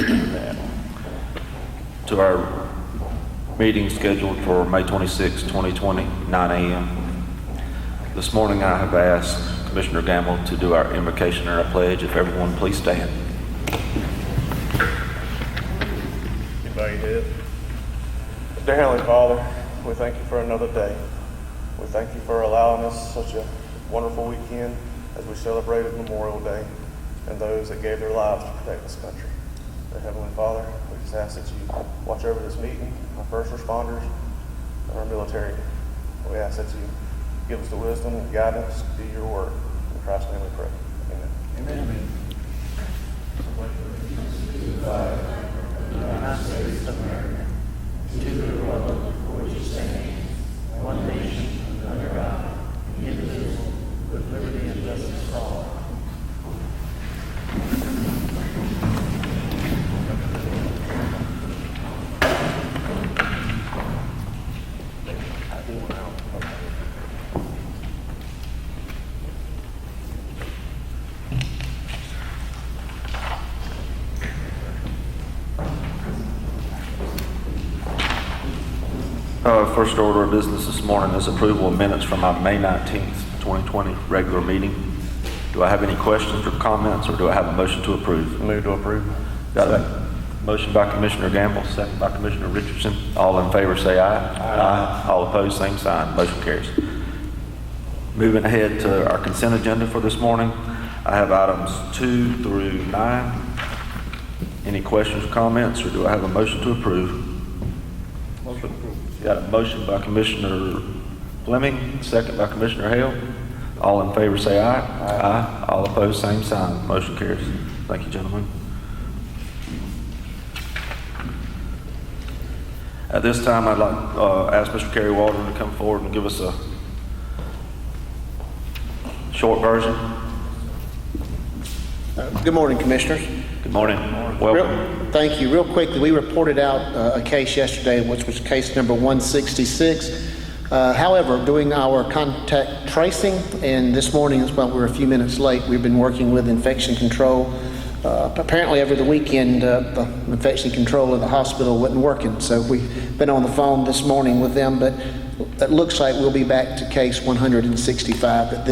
that. To our meeting scheduled for May 26, 2020, 9 a.m. This morning I have asked Commissioner Gamble to do our invocation and our pledge. If everyone please stand. You bow your head. Dear Heavenly Father, we thank you for another day. We thank you for allowing us such a wonderful weekend as we celebrated Memorial Day and those that gave their lives to protect this country. Dear Heavenly Father, we just ask that you watch over this meeting, our first responders, and our military. We ask that you give us the wisdom and guidance to do your work. In Christ's name we pray. Amen. Amen. To the flag of the United States of America, to the republic for which it stands, one nation, under God, indivisible, with liberty and justice for all. First order of business this morning is approval of minutes from our May 19th, 2020 regular meeting. Do I have any questions or comments, or do I have a motion to approve? Move to approve. Got a motion by Commissioner Gamble, second by Commissioner Richardson. All in favor say aye. Aye. All opposed, same sign. Motion carries. Moving ahead to our consent agenda for this morning, I have items 2 through 9. Any questions or comments, or do I have a motion to approve? Motion approved. Got a motion by Commissioner Fleming, second by Commissioner Hale. All in favor say aye. Aye. All opposed, same sign. Motion carries. Thank you, gentlemen. At this time, I'd like to ask Mr. Kerry Walden to come forward and give us a short version. Good morning, Commissioners. Good morning. Welcome. Thank you. Real quickly, we reported out a case yesterday, which was case number 166. However, doing our contact tracing, and this morning as well, we're a few minutes late, we've been working with infection control. Apparently over the weekend, the infection control of the hospital wasn't working, so we've been on the phone this morning with them, but it looks like we'll be back to case 165, but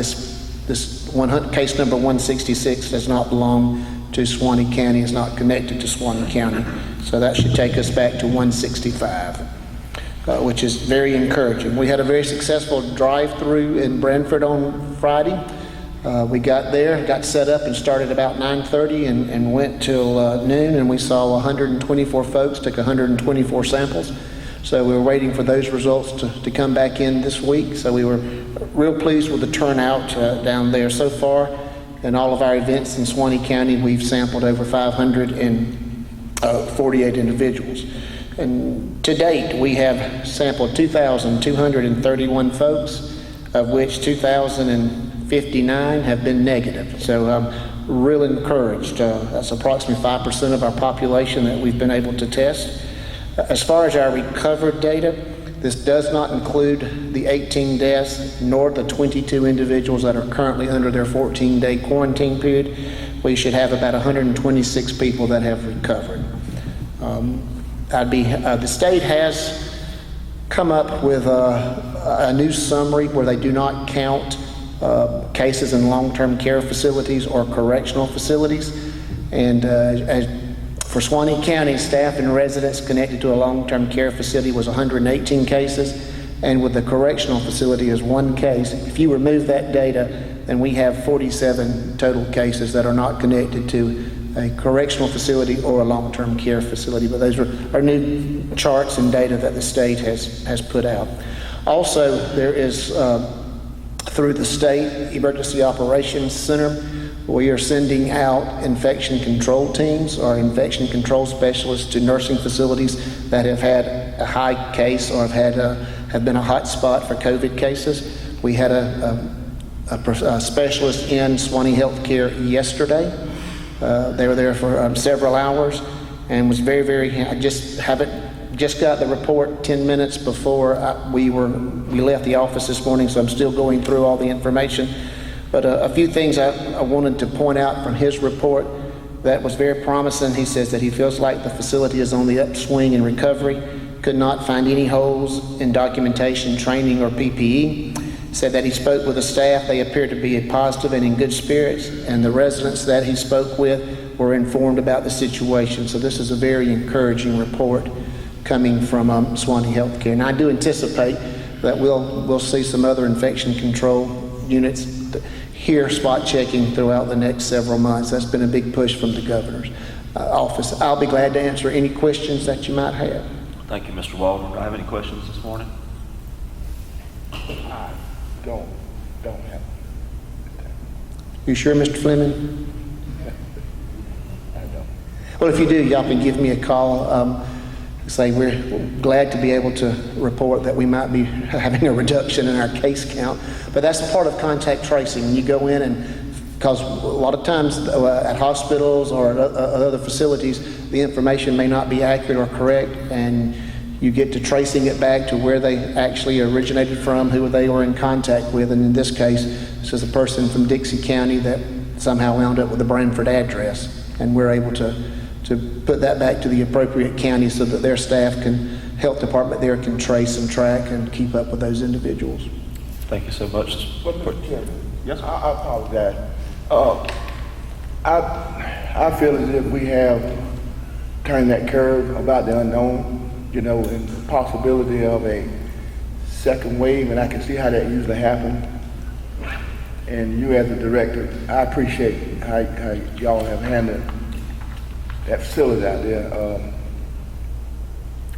case number 166 does not belong to Suwannee County, is not connected to Suwannee County. So that should take us back to 165, which is very encouraging. We had a very successful drive-through in Branford on Friday. We got there, got set up and started about 9:30 and went till noon, and we saw 124 folks, took 124 samples. So we were waiting for those results to come back in this week. So we were real pleased with the turnout down there so far. In all of our events in Suwannee County, we've sampled over 548 individuals. And to date, we have sampled 2,231 folks, of which 2,059 have been negative. So I'm real encouraged. That's approximately 5% of our population that we've been able to test. As far as our recovered data, this does not include the 18 deaths nor the 22 individuals that are currently under their 14-day quarantine period. We should have about 126 people that have recovered. The state has come up with a new summary where they do not count cases in long-term care facilities or correctional facilities. And for Suwannee County, staff and residents connected to a long-term care facility was 118 cases, and with the correctional facility is 1 case. If you remove that data, then we have 47 total cases that are not connected to a correctional facility or a long-term care facility. But those are new charts and data that the state has put out. Also, there is, through the State Emergency Operations Center, we are sending out infection control teams or infection control specialists to nursing facilities that have had a high case or have been a hot spot for COVID cases. We had a specialist in Suwannee Healthcare yesterday. They were there for several hours and was very, I just got the report 10 minutes before we left the office this morning, so I'm still going through all the information. But a few things I wanted to point out from his report. That was very promising. He says that he feels like the facility is on the upswing in recovery. Could not find any holes in documentation, training, or PPE. Said that he spoke with the staff. They appeared to be positive and in good spirits, and the residents that he spoke with were informed about the situation. So this is a very encouraging report coming from Suwannee Healthcare. And I do anticipate that we'll see some other infection control units here spot checking throughout the next several months. That's been a big push from the governor's office. I'll be glad to answer any questions that you might have. Thank you, Mr. Walden. Do I have any questions this morning? I don't have. You sure, Mr. Fleming? I don't. Well, if you do, y'all can give me a call. Say we're glad to be able to report that we might be having a reduction in our case count. But that's part of contact tracing. You go in and, because a lot of times at hospitals or at other facilities, the information may not be accurate or correct, and you get to tracing it back to where they actually originated from, who they were in contact with. And in this case, this is a person from Dixie County that somehow wound up with a Branford address. And we're able to put that back to the appropriate county so that their staff health department there can trace and track and keep up with those individuals. Thank you so much. But Mr. Chairman, Yes, sir. I apologize. I feel as if we have turned that curve about the unknown, and the possibility of a second wave, and I can see how that usually happens. And you as a director, I appreciate how y'all have handled that facility out there.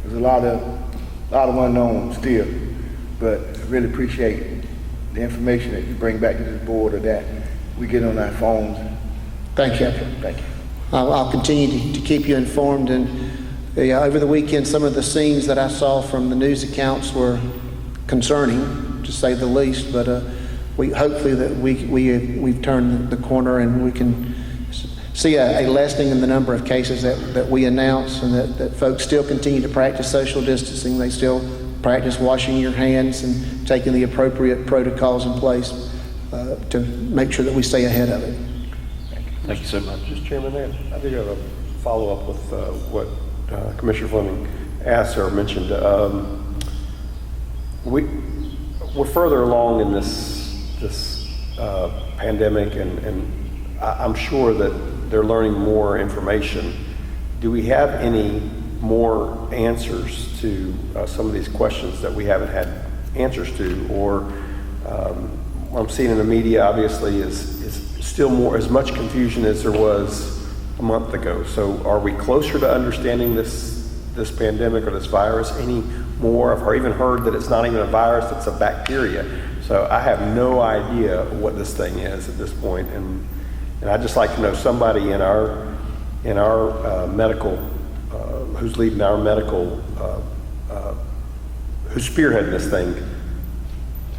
There's a lot of unknowns still, but I really appreciate the information that you bring back to this board, or that we get on our phones. Thank you. Thank you. I'll continue to keep you informed. And over the weekend, some of the scenes that I saw from the news accounts were concerning, to say the least. But we hopefully that we've turned the corner, and we can see a lessening in the number of cases that we announce, and that folks still continue to practice social distancing. They still practice washing your hands and taking the appropriate protocols in place to make sure that we stay ahead of it. Thank you so much. Mr. Chairman, I do have a follow-up with what Commissioner Fleming asked or mentioned. We're further along in this pandemic, and I'm sure that they're learning more information. Do we have any more answers to some of these questions that we haven't had answers to? Or what I'm seeing in the media, obviously, is still as much confusion as there was a month ago. So are we closer to understanding this pandemic or this virus any more? I've even heard that it's not even a virus, it's a bacteria. So I have no idea what this thing is at this point. And I'd just like to know somebody in our medical, who's leading our medical, who's spearheading this thing,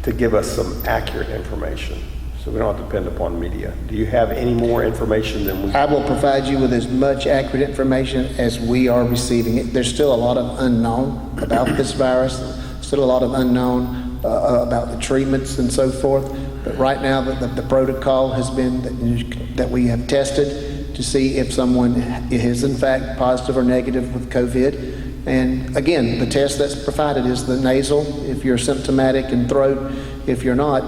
to give us some accurate information, so we don't have to depend upon media. Do you have any more information than we? I will provide you with as much accurate information as we are receiving it. There's still a lot of unknown about this virus, still a lot of unknown about the treatments and so forth. But right now, the protocol has been that we have tested to see if someone is in fact positive or negative with COVID. And again, the test that's provided is the nasal, if you're symptomatic, and throat, if you're not.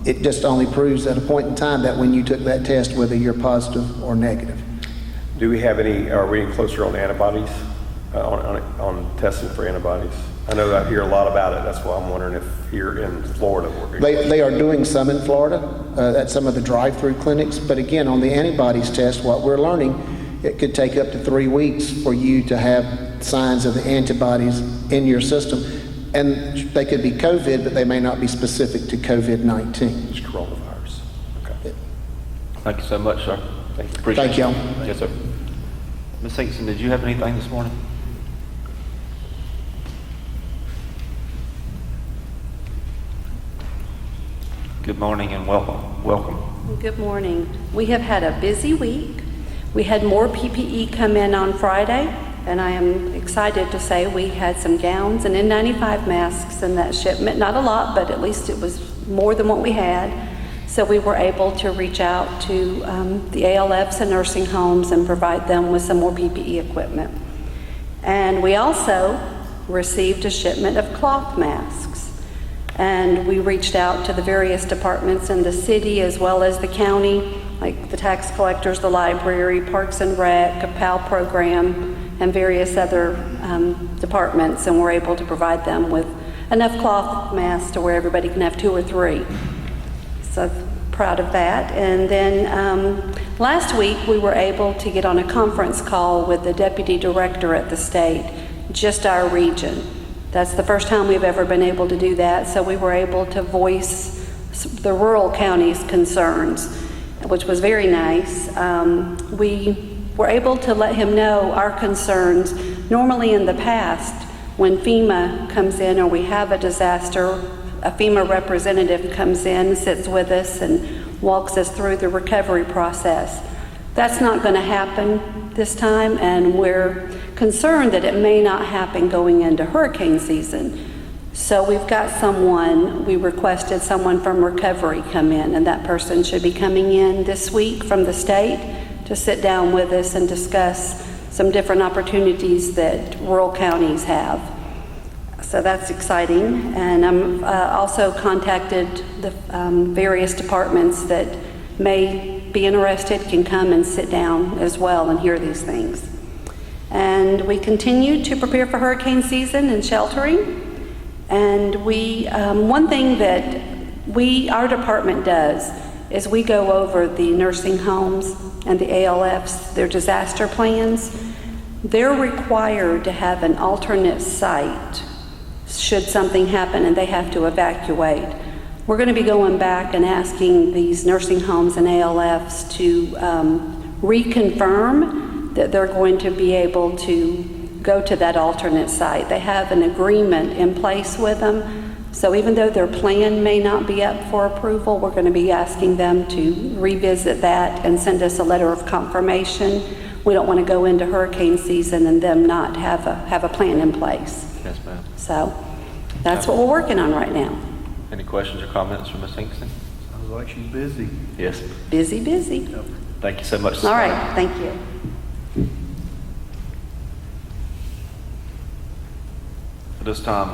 It just only proves at a point in time that when you took that test, whether you're positive or negative. Do we have are we getting closer on antibodies, on testing for antibodies? I know that I hear a lot about it. That's why I'm wondering if here in Florida we're getting... They are doing some in Florida at some of the drive-through clinics. But again, on the antibodies test, what we're learning, it could take up to 3 weeks for you to have signs of the antibodies in your system. And they could be COVID, but they may not be specific to COVID-19. It's coronavirus. Okay. Thank you so much, sir. Thank you. Appreciate Thank y'all. it. Yes, sir. Ms. Hinkson, did you have anything this morning? Good morning and welcome. Welcome. Good morning. We have had a busy week. We had more PPE come in on Friday, and I am excited to say we had some gowns and N95 masks in that shipment. Not a lot, but at least it was more than what we had. So we were able to reach out to the ALFs and nursing homes and provide them with some more PPE equipment. And we also received a shipment of cloth masks. And we reached out to the various departments in the city as well as the county, like the tax collectors, the library, Parks and Rec, a PAL program, and various other departments, and we're able to provide them with enough cloth masks to where everybody can have 2 or 3. So proud of that. And then last week we were able to get on a conference call with the deputy director at the state, just our region. That's the first time we've ever been able to do that, so we were able to voice the rural counties' concerns, which was very nice. We were able to let him know our concerns. Normally in the past, when FEMA comes in or we have a disaster, a FEMA representative comes in, sits with us, and walks us through the recovery process. That's not going to happen this time, and we're concerned that it may not happen going into hurricane season. So we've got someone, we requested someone from recovery come in, and that person should be coming in this week from the state to sit down with us and discuss some different opportunities that rural counties have. So that's exciting. And I'm also contacted the various departments that may be interested, can come and sit down as well and hear these things. And we continue to prepare for hurricane season and sheltering. And we, one thing that our department does is we go over the nursing homes and the ALFs, their disaster plans. They're required to have an alternate site should something happen and they have to evacuate. We're going to be going back and asking these nursing homes and ALFs to reconfirm that they're going to be able to go to that alternate site. They have an agreement in place with them. So even though their plan may not be up for approval, we're going to be asking them to revisit that and send us a letter of confirmation. We don't want to go into hurricane season and them not have a plan in place. Yes, ma'am. So that's what we're working on right now. Any questions or comments from Ms. Hinkson? Sounds like she's busy. Yes. Busy, busy. Thank you so much. All right, thank you. At this time,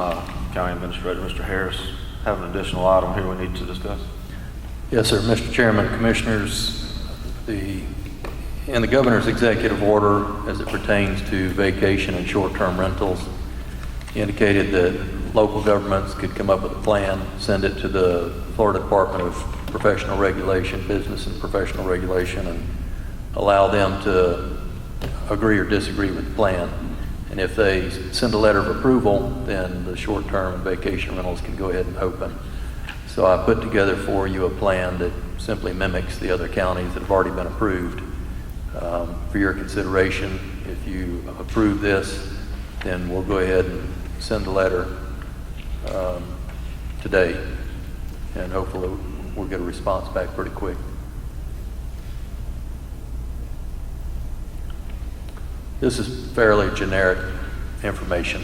County Administrator Mr. Harris, have an additional item here we need to discuss. Yes, sir. Mr. Chairman, Commissioners, in the Governor's executive order as it pertains to vacation and short-term rentals, he indicated that local governments could come up with a plan, send it to the Florida Department of Professional Regulation, Business and Professional Regulation, and allow them to agree or disagree with the plan. And if they send a letter of approval, then the short-term and vacation rentals can go ahead and open. So I put together for you a plan that simply mimics the other counties that have already been approved. For your consideration, if you approve this, then we'll go ahead and send the letter today, and hopefully we'll get a response back pretty quick. This is fairly generic information.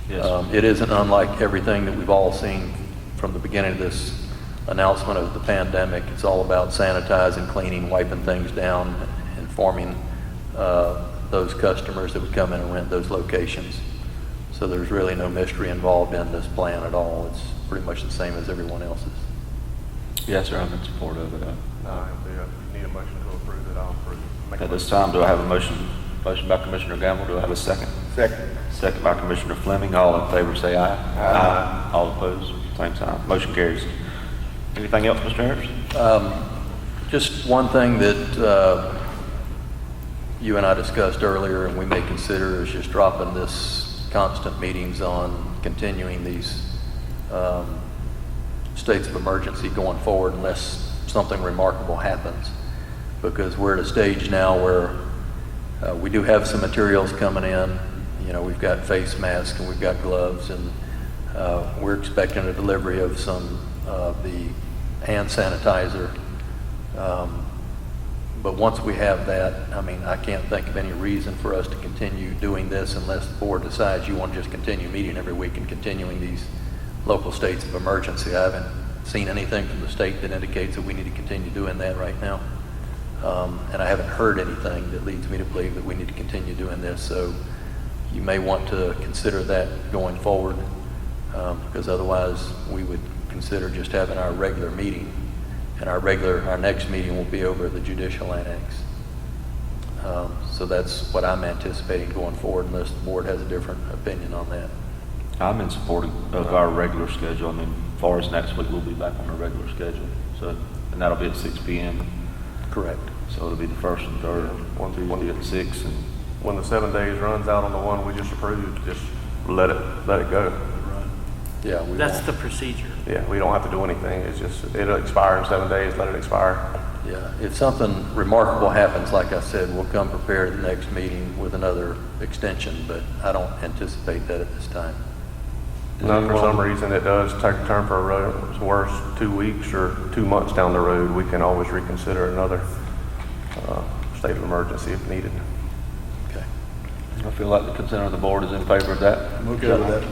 Yes. It isn't unlike everything that we've all seen from the beginning of this announcement of the pandemic. It's all about sanitizing, cleaning, wiping things down, informing those customers that would come in and rent those locations. So there's really no mystery involved in this plan at all. It's pretty much the same as everyone else's. Yes, sir, I'm in support of it. No, if you need a motion to approve it, I'll approve it. Make a At this time, do I have a motion? Motion by Commissioner Gamble, do I have a second? Second. Second by Commissioner Fleming. All in favor say aye. Aye. All opposed, same sign. Motion carries. Anything else, Mr. Harris? Just one thing that you and I discussed earlier, and we may consider, is just dropping this constant meetings on continuing these states of emergency going forward unless something remarkable happens. Because we're at a stage now where we do have some materials coming in. You know, we've got face masks and we've got gloves, and we're expecting a delivery of some of the hand sanitizer. But once we have that, I mean, I can't think of any reason for us to continue doing this unless the board decides you want to just continue meeting every week and continuing these local states of emergency. I haven't seen anything from the state that indicates that we need to continue doing that right now. And I haven't heard anything that leads me to believe that we need to continue doing this. So you may want to consider that going forward, because otherwise we would consider just having our regular meeting. And our next meeting will be over the judicial annex. So that's what I'm anticipating going forward, unless the board has a different opinion on that. I'm in support of our regular schedule. I mean, as far as next week, we'll be back on our regular schedule. So, and that'll be at 6 p.m. Correct. So it'll be the first and third, Tuesday at 6. And When the 7 days runs out on the one we just approved, just let it go. Yeah, we That's won't. the procedure. Yeah, we don't have to do anything. It's just, it'll expire in 7 days, let it expire. Yeah, if something remarkable happens, like I said, we'll come prepared at the next meeting with another extension, but I don't anticipate that at this time. No, for some reason it does take a turn for a road, it's worse 2 weeks or 2 months down the road, we can always reconsider another state of emergency if needed. Okay. I feel like the consent of the board is in favor of that. I'm okay with that.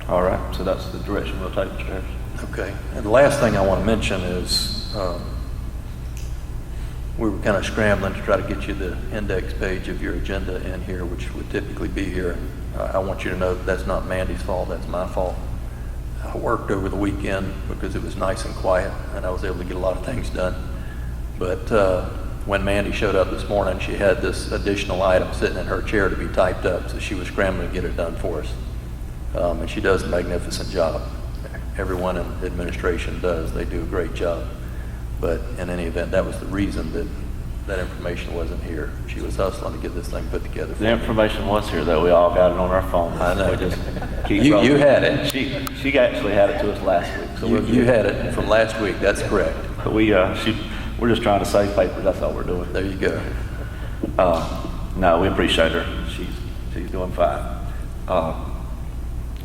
All right, so that's the direction we'll take, Mr. Harris. Okay, and the last thing I want to mention is, we were kind of scrambling to try to get you the index page of your agenda in here, which would typically be here. I want you to know that that's not Mandy's fault, that's my fault. I worked over the weekend because it was nice and quiet, and I was able to get a lot of things done. But when Mandy showed up this morning, she had this additional item sitting in her chair to be typed up, so she was scrambling to get it done for us. And she does a magnificent job. Everyone in administration does. They do a great job. But in any event, that was the reason that that information wasn't here. She was hustling to get this thing put together. The information was here, though. We all got it on our phone. I know. We just keep You rolling. had it. She actually had it to us last week. So You had it from last week. That's correct. we're just trying to save paper. That's all we're doing. There you go. No, we appreciate her. She's doing fine.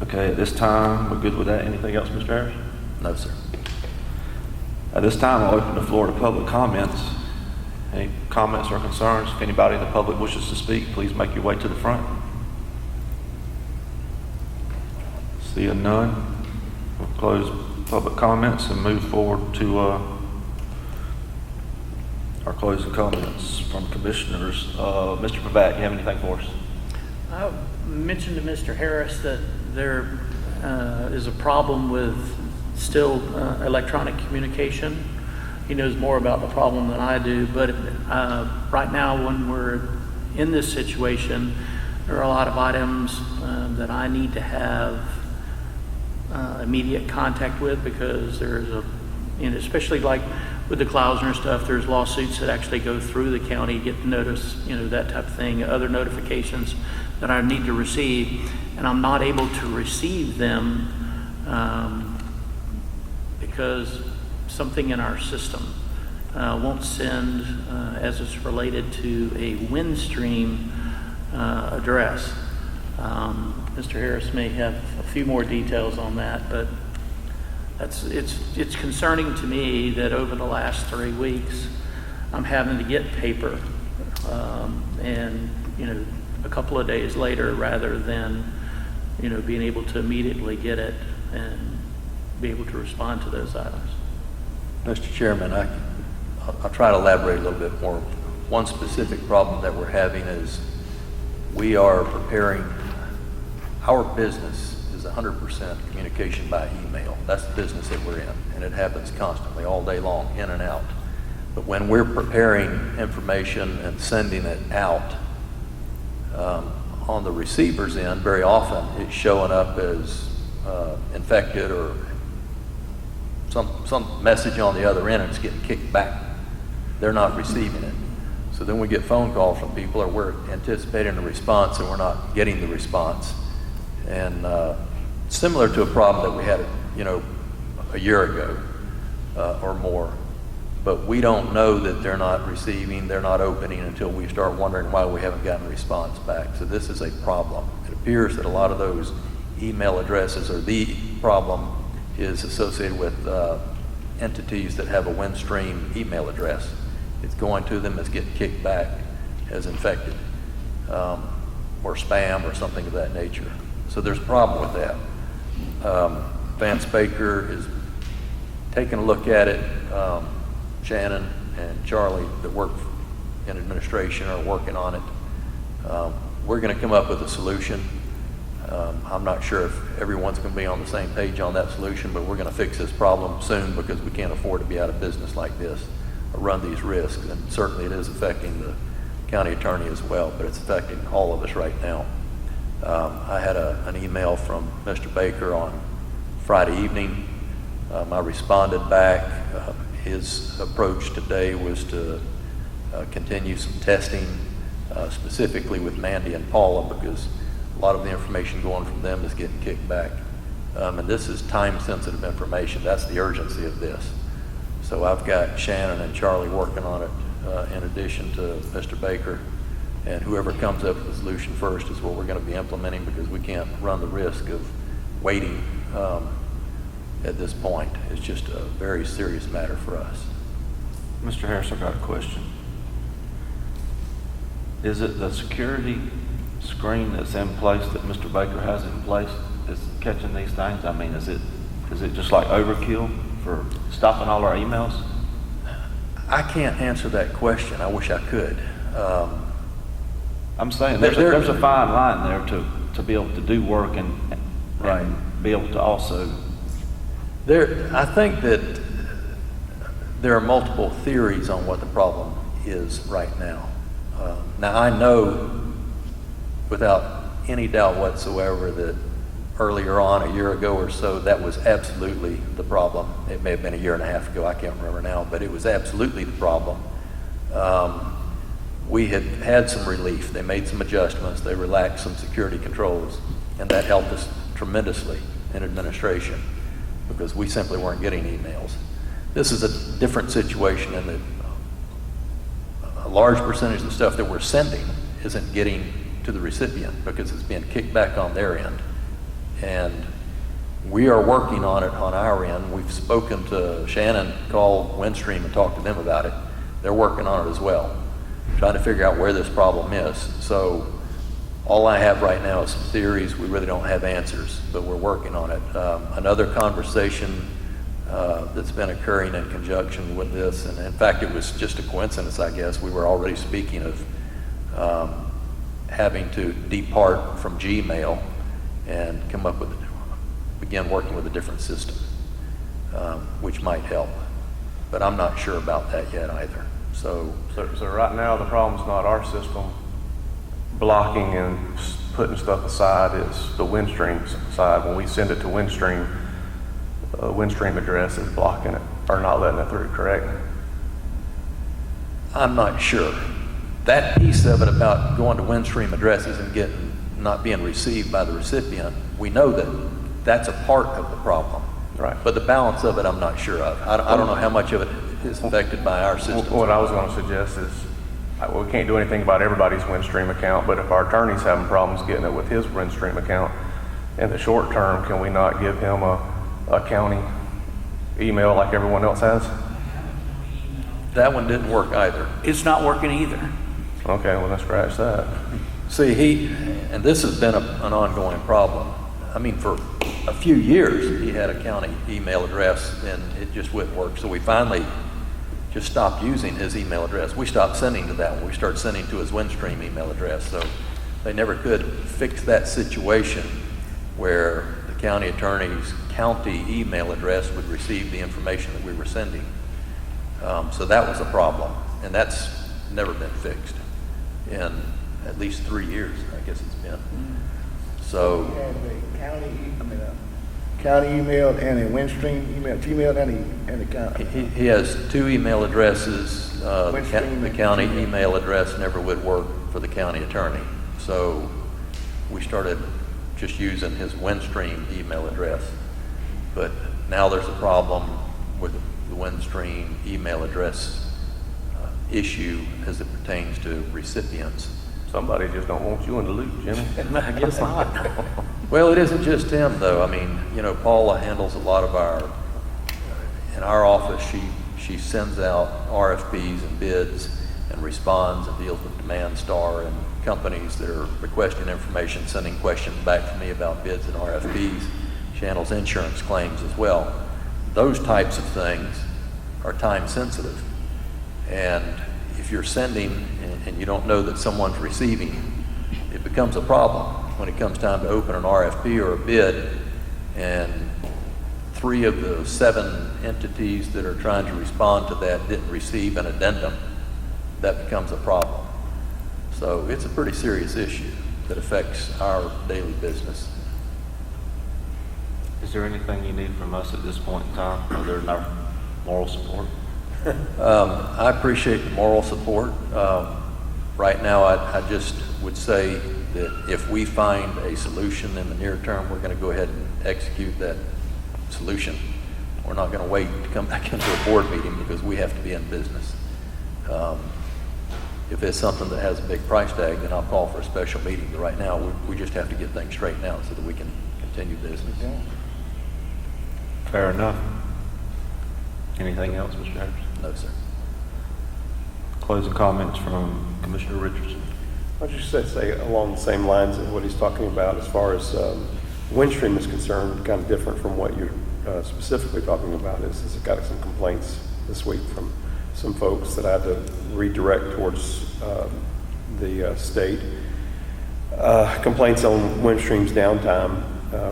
Okay, at this time, we're good with that. Anything else, Mr. Harris? No, sir. At this time, I'll open the floor to public comments. Any comments or concerns? If anybody in the public wishes to speak, please make your way to the front. Seeing none, we'll close public comments and move forward to our closing comments from commissioners. Mr. Pravat, you have anything for us? I mentioned to Mr. Harris that there is a problem with still electronic communication. He knows more about the problem than I do, but right now when we're in this situation, there are a lot of items that I need to have immediate contact with, because there's especially like with the Klausner stuff, there's lawsuits that actually go through the county, get the notice, that type of thing, other notifications that I need to receive, and I'm not able to receive them because something in our system won't send as it's related to a Windstream address. Mr. Harris may have a few more details on that, but it's concerning to me that over the last 3 weeks I'm having to get paper and a couple of days later, rather than being able to immediately get it and be able to respond to those items. Mr. Chairman, I'll try to elaborate a little bit more. One specific problem that we're having is we are preparing, our business is 100% communication by email. That's the business that we're in, and it happens constantly, all day long, in and out. But when we're preparing information and sending it out, on the receiver's end, very often it's showing up as infected or some message on the other end, and it's getting kicked back. They're not receiving it. So then we get phone calls from people, or we're anticipating a response and we're not getting the response. And similar to a problem that we had, a year ago or more. But we don't know that they're not receiving, they're not opening until we start wondering why we haven't gotten a response back. So this is a problem. It appears that a lot of those email addresses, or the problem is associated with entities that have a Windstream email address. It's going to them, it's getting kicked back as infected, or spam or something of that nature. So there's a problem with that. Vance Baker is taken a look at it. Shannon and Charlie that work in administration are working on it. We're going to come up with a solution. I'm not sure if everyone's going to be on the same page on that solution, but we're going to fix this problem soon because we can't afford to be out of business like this or run these risks. And certainly it is affecting the county attorney as well, but it's affecting all of us right now. I had an email from Mr. Baker on Friday evening. I responded back. His approach today was to continue some testing, specifically with Mandy and Paula, because a lot of the information going from them is getting kicked back. And this is time-sensitive information. That's the urgency of this. So I've got Shannon and Charlie working on it in addition to Mr. Baker. And whoever comes up with the solution first is what we're going to be implementing, because we can't run the risk of waiting at this point. It's just a very serious matter for us. Mr. Harris, I've got a question. Is it the security screen that's in place that Mr. Baker has in place that's catching these things? I mean, is it just like overkill for stopping all our emails? I can't answer that question. I wish I could. I'm saying there's a fine line there to be able to do work and be able to also. I think that there are multiple theories on what the problem is right now. Now, I know without any doubt whatsoever that earlier on, a year ago or so, that was absolutely the problem. It may have been a year and a half ago, I can't remember now, but it was absolutely the problem. We had had some relief. They made some adjustments. They relaxed some security controls, and that helped us tremendously in administration because we simply weren't getting emails. This is a different situation in that a large percentage of the stuff that we're sending isn't getting to the recipient because it's being kicked back on their end. And we are working on it on our end. We've spoken to Shannon, called Windstream and talked to them about it. They're working on it as well, trying to figure out where this problem is. So all I have right now is some theories. We really don't have answers, but we're working on it. Another conversation that's been occurring in conjunction with this, and in fact it was just a coincidence, I guess. We were already speaking of having to depart from Gmail and come up with, begin working with a different system, which might help. But I'm not sure about that yet either. So right now, the problem's not our system blocking and putting stuff aside, it's the Windstream side. When we send it to Windstream, Windstream address is blocking it, or not letting it through, correct? I'm not sure. That piece of it about going to Windstream addresses and not being received by the recipient, we know that that's a part of the problem. Right. But the balance of it, I'm not sure of. I don't know how much of it is affected by our system. What I was going to suggest is, we can't do anything about everybody's Windstream account, but if our attorney's having problems getting it with his Windstream account, in the short term, can we not give him a county email like everyone else has? That one didn't work either. It's not working either. Okay, well, let's scratch that. See, and this has been an ongoing problem. I mean, for a few years, he had a county email address and it just wouldn't work. So we finally just stopped using his email address. We stopped sending to that one. We started sending to his Windstream email address. So they never could fix that situation where the county attorney's county email address would receive the information that we were sending. So that was a problem, and that's never been fixed in at least 3 years, I guess it's been. So We have a county email and a Windstream email, Gmail and a county. he has two email addresses. Windstream The and county Gmail. email address never would work for the county attorney. So we started just using his Windstream email address. But now there's a problem with the Windstream email address issue as it pertains to recipients. Somebody just don't want you in the loop, Jimmy. I guess not. Well, it isn't just him, though. I mean, Paula handles a lot of in our office, she sends out RFPs and bids and responds and deals with Demand Star and companies that are requesting information, sending questions back to me about bids and RFPs. She handles insurance claims as well. those types of things are time sensitive. And if you're sending and you don't know that someone's receiving, it becomes a problem when it comes time to open an RFP or a bid, and 3 of the 7 entities that are trying to respond to that didn't receive an addendum. That becomes a problem. So it's a pretty serious issue that affects our daily business. Is there anything you need from us at this point in time, other than our moral support? I appreciate the moral support. Right now, I just would say that if we find a solution in the near term, we're going to go ahead and execute that solution. We're not going to wait to come back into a board meeting because we have to be in business. If it's something that has a big price tag, then I'll call for a special meeting. But right now, we just have to get things straightened out so that we can continue business. Fair enough. Anything else, Mr. Harris? No, sir. Closing comments from Commissioner Richardson. I'll just say along the same lines of what he's talking about as far as Windstream is concerned, kind of different from what you're specifically talking about. Is I got some complaints this week from some folks that I had to redirect towards the state. Complaints on Windstream's downtime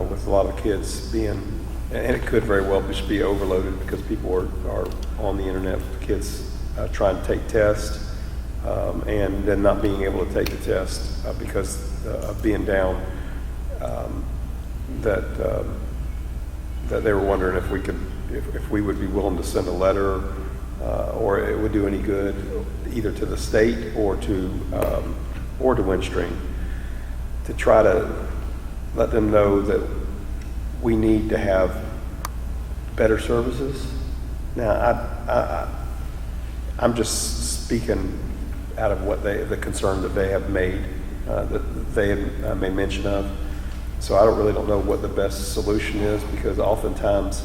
with a lot of kids being, and it could very well just be overloaded because people are on the internet with kids trying to take tests and then not being able to take the test because of being down. That they were wondering if we would be willing to send a letter or it would do any good either to the state or to Windstream to try to let them know that we need to have better services. Now, I'm just speaking out of what the concern that they have made, that they have made mention of. So I don't know what the best solution is because oftentimes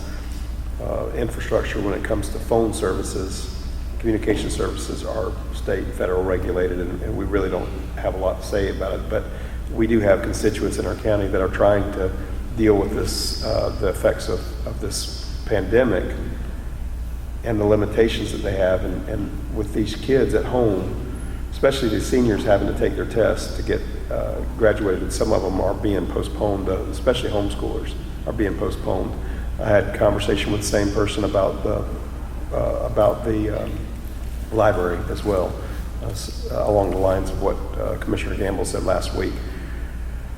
infrastructure when it comes to phone services, communication services are state and federal regulated and we really don't have a lot to say about it. But we do have constituents in our county that are trying to deal with this, the effects of this pandemic and the limitations that they have. And with these kids at home, especially the seniors having to take their tests to get graduated, some of them are being postponed, especially homeschoolers are being postponed. I had a conversation with the same person about the library as well, along the lines of what Commissioner Gamble said last week.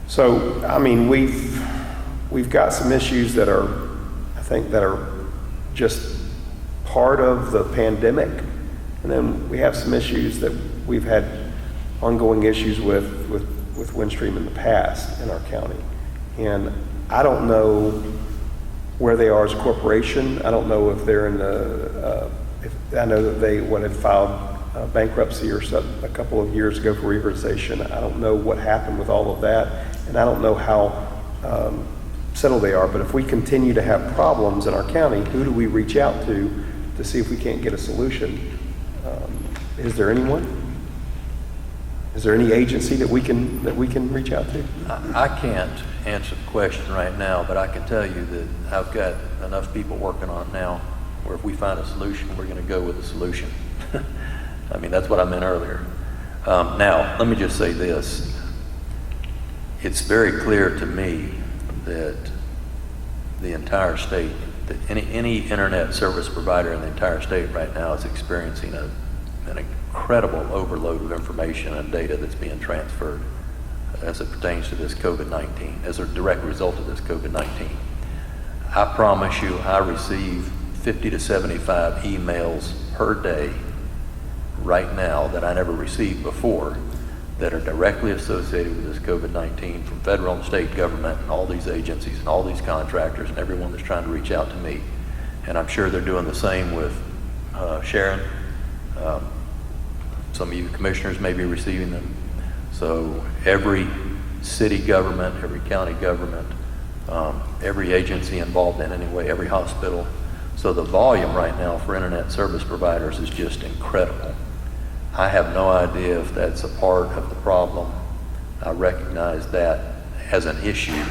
So, I mean, we've got some issues that are, I think, that are just part of the pandemic, and then we have some issues that we've had ongoing issues with Windstream in the past in our county. And I don't know where they are as a corporation. I don't know if they're in the, I know that they had filed bankruptcy or so a couple of years ago for reorganization. I don't know what happened with all of that, and I don't know how settled they are. But if we continue to have problems in our county, who do we reach out to see if we can't get a solution? Is there anyone? Is there any agency that we can reach out to? I can't answer the question right now, but I can tell you that I've got enough people working on it now where if we find a solution, we're going to go with the solution. I mean, that's what I meant earlier. Now, let me just say this. It's very clear to me that the entire state, that any internet service provider in the entire state right now is experiencing an incredible overload of information and data that's being transferred as it pertains to this COVID-19, as a direct result of this COVID-19. I promise you, I receive 50 to 75 emails per day right now that I never received before that are directly associated with this COVID-19 from federal and state government and all these agencies and all these contractors and everyone that's trying to reach out to me. And I'm sure they're doing the same with Sharon. Some of you commissioners may be receiving them. So every city government, every county government, every agency involved in any way, every hospital. So the volume right now for internet service providers is just incredible. I have no idea if that's a part of the problem. I recognize that as an issue,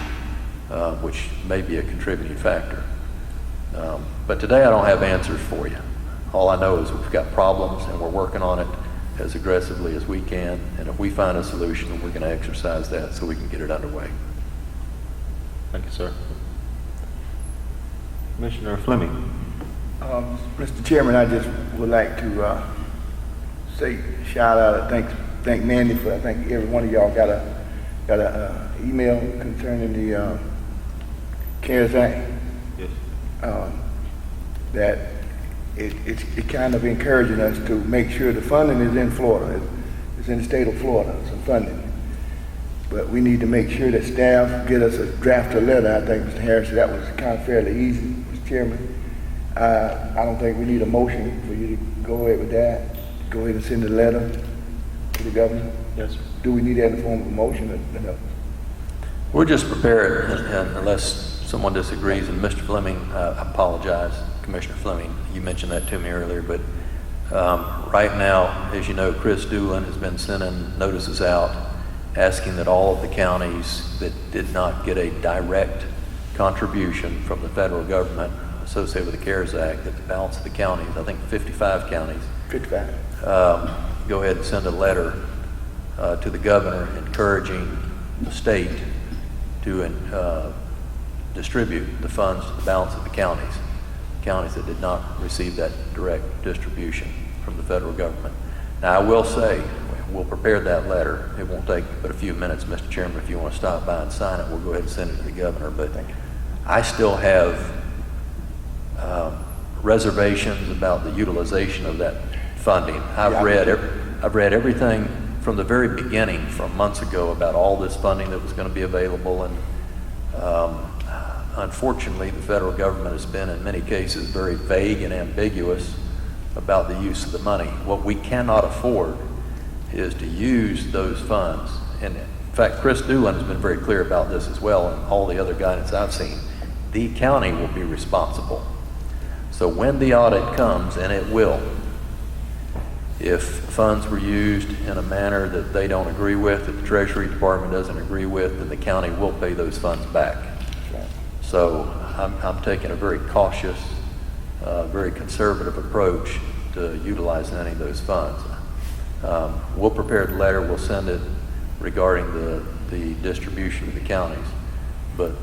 which may be a contributing factor. But today I don't have answers for you. All I know is we've got problems and we're working on it as aggressively as we can. And if we find a solution, we're going to exercise that so we can get it underway. Thank you, sir. Commissioner Fleming. Mr. Chairman, I just would like to say shout out, thank Mandy for, I think every one of y'all got a email concerning the CARES Act. Yes. That it kind of encouraging us to make sure the funding is in Florida. It's in the state of Florida, some funding. But we need to make sure that staff get us a draft of letter. I think Mr. Harris said that was kind of fairly easy, Mr. Chairman. I don't think we need a motion for you to go ahead with that. Go ahead and send a letter to the governor. Yes, sir. Do we need that in the form of a motion or no? We'll just prepare it unless someone disagrees. And Mr. Fleming, I apologize, Commissioner Fleming, you mentioned that to me earlier, but right now, as you know, Chris Doolin has been sending notices out asking that all of the counties that did not get a direct contribution from the federal government associated with the CARES Act, that the balance of the counties, I think 55 counties, 55. go ahead and send a letter to the governor encouraging the state to distribute the funds to the balance of the counties that did not receive that direct distribution from the federal government. Now, I will say, we'll prepare that letter. It won't take but a few minutes, Mr. Chairman. If you want to stop by and sign it, we'll go ahead and send it to the governor. But I still have reservations about the utilization of that funding. I've read everything from the very beginning, from months ago, about all this funding that was going to be available, and unfortunately, the federal government has been, in many cases, very vague and ambiguous about the use of the money. What we cannot afford is to use those funds. And in fact, Chris Doolin has been very clear about this as well, and all the other guidance I've seen. The county will be responsible. So when the audit comes, and it will, if funds were used in a manner that they don't agree with, that the Treasury Department doesn't agree with, then the county will pay those funds back. So I'm taking a very cautious, very conservative approach to utilizing any of those funds. We'll prepare the letter, we'll send it regarding the distribution to the counties, but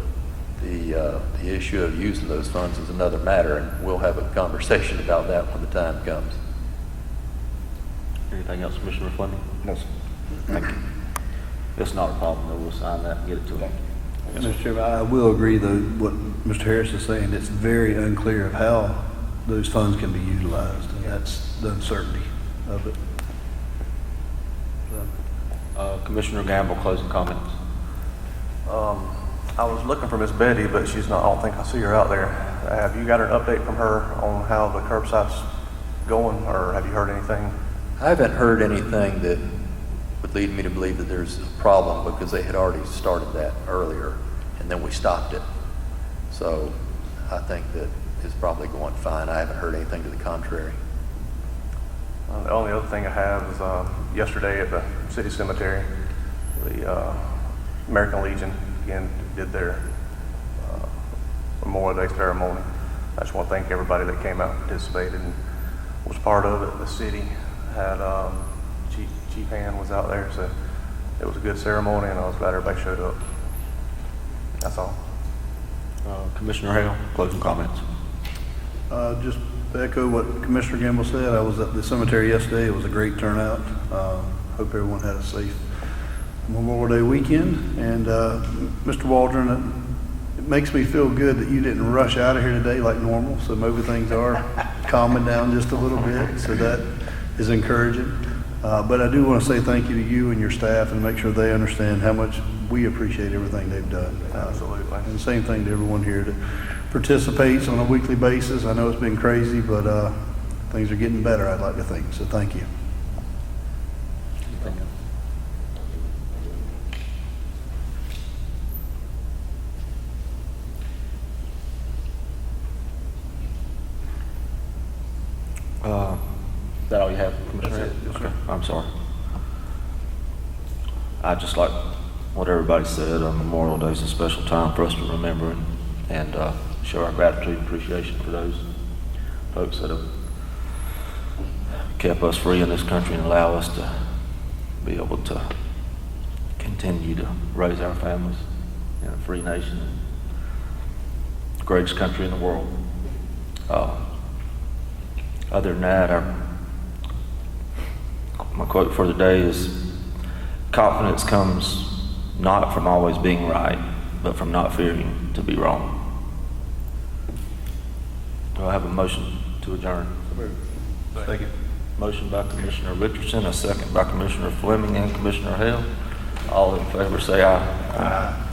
the issue of using those funds is another matter, and we'll have a conversation about that when the time comes. Anything else, Commissioner Fleming? No, sir. Thank you. It's not a problem, though. We'll sign that and get it to them. Mr. Chairman, I will agree, though, what Mr. Harris is saying. It's very unclear of how those funds can be utilized, and that's the uncertainty of it. Commissioner Gamble, closing comments. I was looking for Miss Betty, but she's not, I don't think I see her out there. Have you got an update from her on how the curbside's going, or have you heard anything? I haven't heard anything that would lead me to believe that there's a problem, because they had already started that earlier, and then we stopped it. So I think that it's probably going fine. I haven't heard anything to the contrary. The only other thing I have is yesterday at the city cemetery, the American Legion again did their Memorial Day ceremony. I just want to thank everybody that came out and participated and was part of it. The city had Chief Hand was out there, so it was a good ceremony, and I was glad everybody showed up. That's all. Commissioner Hale, closing comments. Just to echo what Commissioner Gamble said, I was at the cemetery yesterday. It was a great turnout. Hope everyone had a safe Memorial Day weekend. And Mr. Waldron, it makes me feel good that you didn't rush out of here today like normal. So maybe things are calming down just a little bit. So that is encouraging. But I do want to say thank you to you and your staff, and make sure they understand how much we appreciate everything they've done. Absolutely. And the same thing to everyone here that participates on a weekly basis. I know it's been crazy, but things are getting better, I'd like to think. So thank you. Anything else? Is that all you have, Commissioner? That's it. Yes, sir. Okay, I'm sorry. I just like what everybody said. Memorial Day is a special time for us to remember, and show our gratitude and appreciation for those folks that have kept us free in this country and allow us to be able to continue to raise our families in a free nation, the greatest country in the world. Other than that, my quote for the day is, confidence comes not from always being right, but from not fearing to be wrong. Do I have a motion to adjourn? Second. Motion by Commissioner Richardson, a second by Commissioner Fleming and Commissioner Hale. All in favor say aye. Aye.